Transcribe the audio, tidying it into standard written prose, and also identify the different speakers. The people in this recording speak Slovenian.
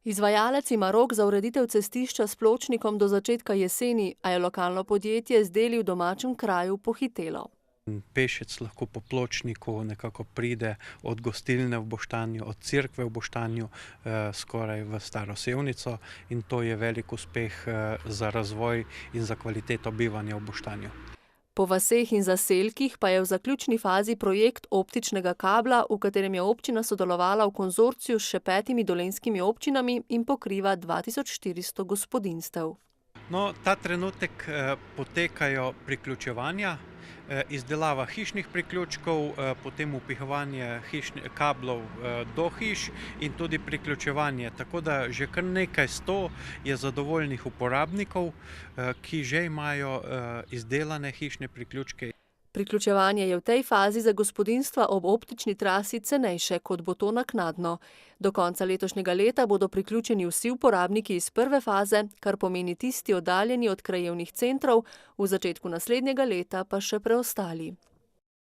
Speaker 1: Izvajalec ima rok za ureditev cestišča s pločnikom do začetka jeseni, a je lokalno podjetje z deli v domačem kraju pohitelo.
Speaker 2: Pešec lahko po pločniku nekako pride od gostilne v Boštanju, od cerkve v Boštanju, skoraj v Staro Sevnico, in to je velik uspeh za razvoj in za kvaliteto bivanja v Boštanju.
Speaker 1: Po vaseh in zaselkih pa je v zaključni fazi projekt optičnega kabla, v katerem je občina sodelovala v konzorciju s še 5 dolenjskimi občinami in pokriva 2400 gospodinjstev.
Speaker 2: No, ta trenutek potekajo priključevanja, izdelava hišnih priključkov, potem vpihovanje kablov do hiš in tudi priključevanje. Tako da že kar nekaj 100 je zadovoljnih uporabnikov, ki že imajo izdelane hišne priključke.
Speaker 1: Priključevanje je v tej fazi za gospodinjstva ob optični trasi cenejše, kot bo to naknadno. Do konca letošnjega leta bodo priključeni vsi uporabniki iz prve faze, kar pomeni tisti oddaljeni od krajevnih centrov, v začetku naslednjega leta pa še preostali.